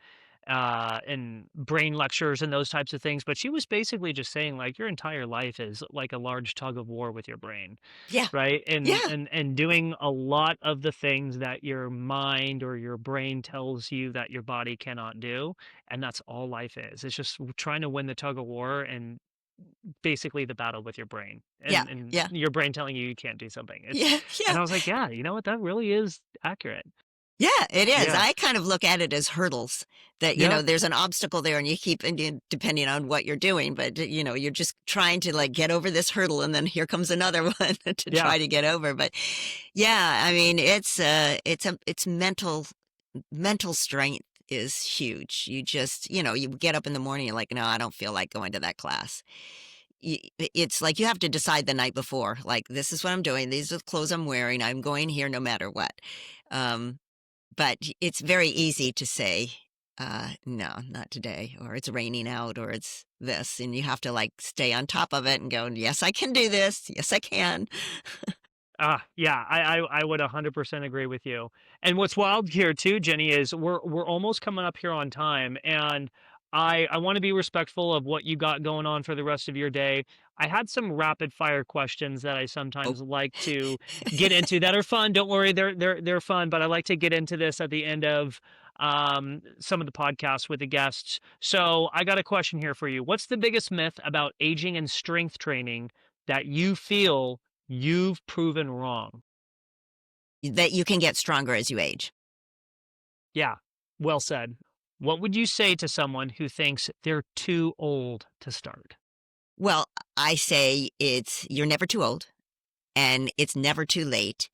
brain lectures and those types of things. But she was basically just saying like your entire life is like a large tug of war with your brain, Yeah. right? Yeah. And doing a lot of the things that your mind or your brain tells you that your body cannot do, and that's all life is. It's just trying to win the tug of war and basically the battle with your brain Yeah. and Yeah. your brain telling you you can't do something. Yeah. And Yeah. I was like, yeah, you know what? That really is accurate. Yeah, it is. Yeah. I kind of look at it as hurdles that, Yeah. there's an obstacle there and you keep, depending on what you're doing, but, you're just trying to like get over this hurdle and then here comes another one to Yeah. try to get over. But yeah, I mean, it's mental strength is huge. You just, you get up in the morning, you're like, no, I don't feel like going to that class. It's like you have to decide the night before, like, this is what I'm doing. These are the clothes I'm wearing. I'm going here no matter what. But it's very easy to say, no, not today, or it's raining out, or it's this. And you have to like stay on top of it and go, yes, I can do this. Yes, I can. Yeah, I would 100% agree with you. And what's wild here too, Jenny, is we're almost coming up here on time, and I want to be respectful of what you got going on for the rest of your day. I had some rapid fire questions that I Oh, sometimes like to get into that are fun. Don't worry, they're fun, but I like to get into this at the end of some of the podcasts with the guests. So I got a question here for you. What's the biggest myth about aging and strength training that you feel you've proven wrong? that you can get stronger as you age. Yeah, well said. What would you say to someone who thinks they're too old to start? Well, I say you're never too old and it's never too late.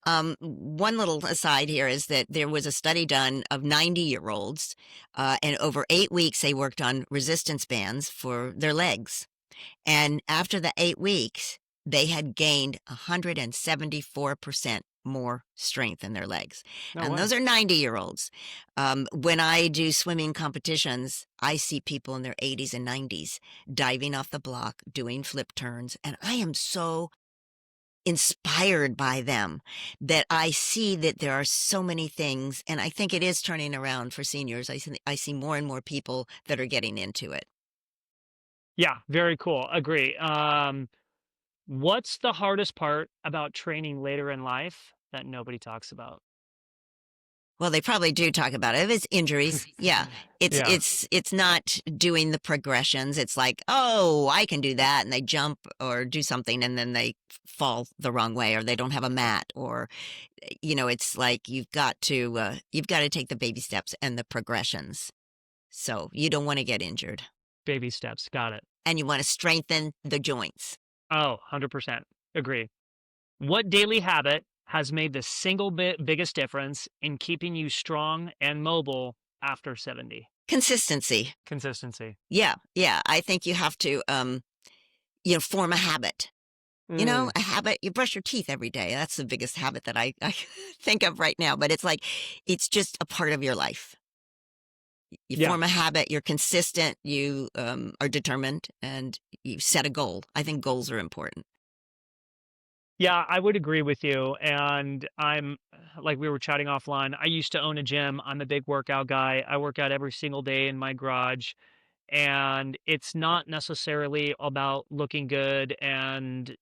One little aside here is that there was a study done of 90-year-olds, and over 8 weeks, they worked on resistance bands for their legs. And after the 8 weeks, they had gained 174% more strength in their legs. No And way. those are 90-year-olds. When I do swimming competitions, I see people in their 80s and 90s diving off the block, doing flip turns, and I am so inspired by them that I see that there are so many things, and I think it is turning around for seniors. I see more and more people that are getting into it. Yeah, very cool. Agree. What's the hardest part about training later in life that nobody talks about? Well, they probably do talk about it. If it's injuries, yeah. It's Yeah. it's it's not doing the progressions. It's like, oh, I can do that, and they jump or do something, and then they fall the wrong way, or they don't have a mat, or it's like you've got to take the baby steps and the progressions. So you don't want to get injured, Baby steps. Got it. and you want to strengthen the joints. Oh, 100%. Agree. What daily habit has made the single biggest difference in keeping you strong and mobile after 70? Consistency. Consistency. Yeah, yeah. I think you have to form a habit. Mm. A habit, you brush your teeth every day. That's the biggest habit that I think of right now, but it's like, it's just a part of your life. You Yeah. form a habit, you're consistent, you are determined, and you set a goal. I think goals are important. Yeah, I would agree with you. And I'm like we were chatting offline. I used to own a gym. I'm a big workout guy. I work out every single day in my garage. And it's not necessarily about looking good and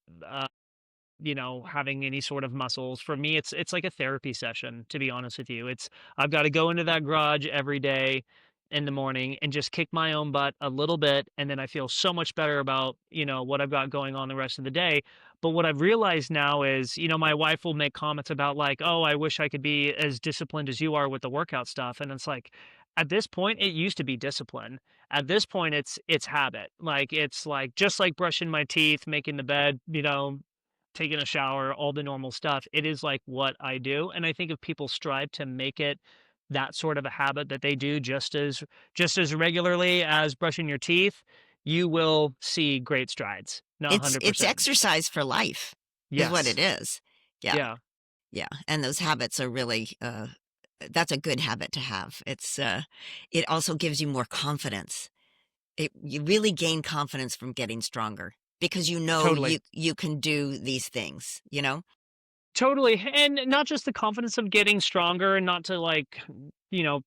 having any sort of muscles. For me, it's like a therapy session, to be honest with you. I've got to go into that garage every day in the morning and just kick my own butt a little bit, and then I feel so much better about, what I've got going on the rest of the day. But what I've realized now is, my wife will make comments about like, "Oh, I wish I could be as disciplined as you are with the workout stuff." And it's like at this point it used to be discipline. At this point it's habit. Like it's like just like brushing my teeth, making the bed, taking a shower, all the normal stuff. It is like what I do. And I think if people strive to make it that sort of a habit that they do just as regularly as brushing your teeth, you will see great strides. No, It's 100%. exercise for life is what it Yes. is. Yeah, Yeah. yeah, and those habits are really, that's a good habit to have. It also gives you more confidence. You really gain confidence from getting stronger because Totally. you can do these things, you know? Totally. And not just the confidence of getting stronger and not to like,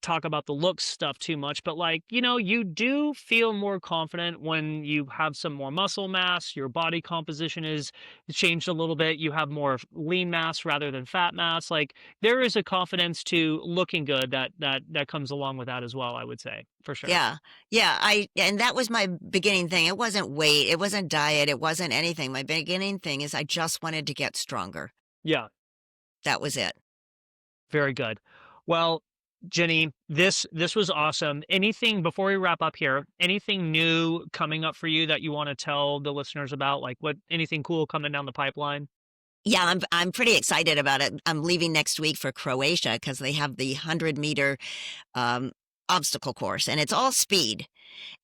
talk about the looks stuff too much, but like, you do feel more confident when you have some more muscle mass, your body composition is changed a little bit, you have more lean mass rather than fat mass. Like there is a confidence to looking good that comes along with that as well, I would say, for sure. Yeah. Yeah, and that was my beginning thing. It wasn't weight, it wasn't diet, it wasn't anything. My beginning thing is I just wanted to get stronger. Yeah. That was it. Very good. Well, Jenny, this was awesome. Anything before we wrap up here, anything new coming up for you that you want to tell the listeners about? Like what anything cool coming down the pipeline? Yeah, I'm pretty excited about it. I'm leaving next week for Croatia because they have the 100-meter um, obstacle course, and it's all speed.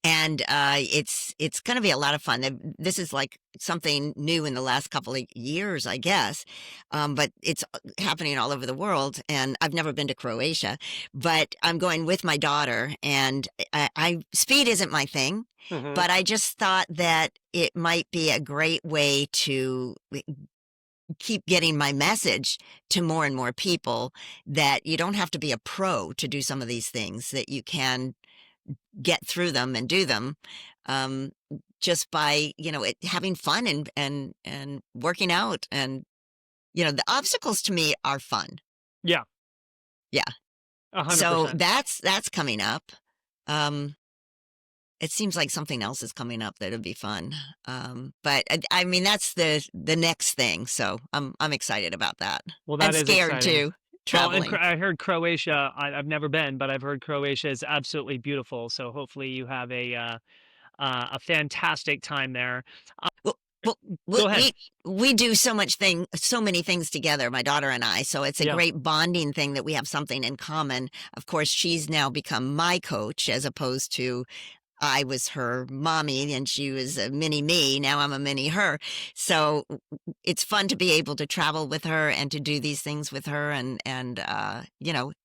And it's going to be a lot of fun. This is like something new in the last couple of years, I guess, but it's happening all over the world. And I've never been to Croatia, but I'm going with my daughter. And speed isn't my thing, Hmm. but I just thought that it might be a great way to keep getting my message to more and more people that you don't have to be a pro to do some of these things, that you can get through them and do them um, just by having fun and working out, and the obstacles to me are fun. Yeah, Yeah, a hundred so percent. that's coming up. um it seems like something else is coming up that'll be fun, but I mean that's the next thing, so I'm excited about that, Well, and that is scared exciting. too, Well, and traveling. I heard Croatia. I've never been, but I've heard Croatia is absolutely beautiful. So hopefully you have a fantastic time there. Uh, Well, well, Go ahead. we do so many things together, my daughter and I. So it's a Yeah. great bonding thing that we have something in common. Of course, she's now become my coach as opposed to I was her mommy and she was a mini me. Now I'm a mini her. So it's fun to be able to travel with her and to do these things with her. And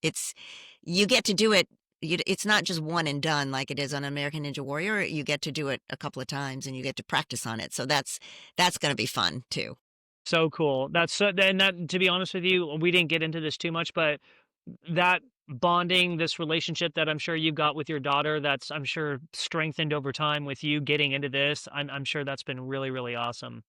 it's, you get to do it. It's not just one and done like it is on American Ninja Warrior. You get to do it a couple of times and you get to practice on it. So that's going to be fun too. So cool. That's so, and that, to be honest with you, we didn't get into this too much, but that bonding, this relationship that I'm sure you've got with your daughter, that's I'm sure strengthened over time with you getting into this. I'm sure that's been really, really awesome.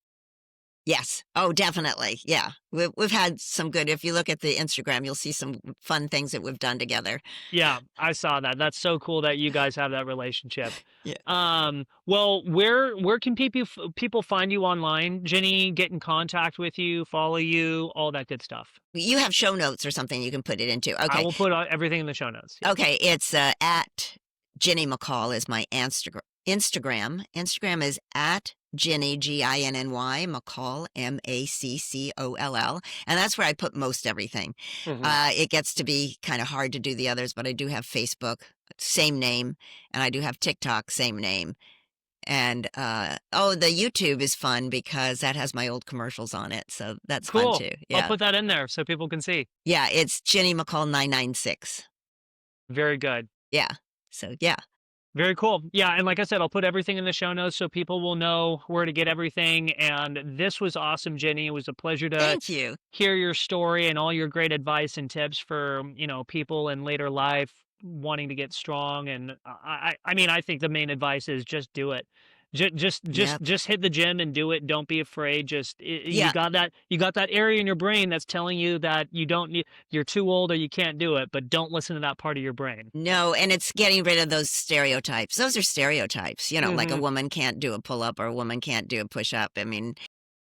Yes. Oh, definitely. Yeah. We've had some good, if you look at the Instagram, you'll see some fun things that we've done together. Yeah, I saw that. That's so cool that you guys have that relationship. Yeah. Well, where can people find you online? Jenny, get in contact with you, follow you, all that good stuff. You have show notes or something you can put it into. I Okay. will put everything in the show notes. Yeah. Okay, it's at Ginny McCall is my Instagram. Instagram is at Ginny Ginny McCall MacColl, and that's where I put most everything. Hmm. It gets to be kind of hard to do the others, but I do have Facebook, same name, and I do have TikTok, same name. And the YouTube is fun because that has my old commercials on it. So that's fun Cool. too. I'll Yeah. put that in there so people can see. Yeah. It's Ginny McCall 996. Very good. Yeah. So yeah. Very cool. Yeah, and like I said, I'll put everything in the show notes so people will know where to get everything. And this was awesome, Jenny. It was a pleasure to Thank you. hear your story and all your great advice and tips for, people in later life wanting to get strong. And I mean, I think the main advice is just do it. Yep. Just hit the gym and do it. Don't be afraid. You Yeah. got that area in your brain that's telling you that you don't need, you're too old or you can't do it, but don't listen to that part of your brain. No, and it's getting rid of those stereotypes. Those are stereotypes, like a Hmm. woman can't do a pull up or a woman can't do a push up. I mean,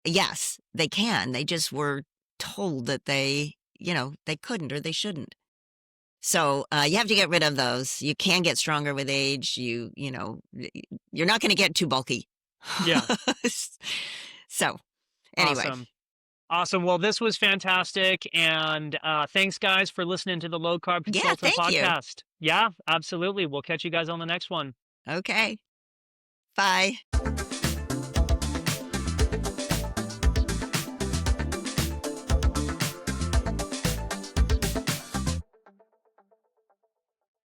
yes, they can. They just were told that they couldn't or they shouldn't. So you have to get rid of those. You can get stronger with age. You're not going to get too bulky. Yeah. So anyway, Awesome. Awesome. Well, this was fantastic. And thanks, guys, for listening to the Low Carb yeah, Consultant thank you. Podcast. Yeah, absolutely. We'll catch you guys on the next one. Okay. Bye.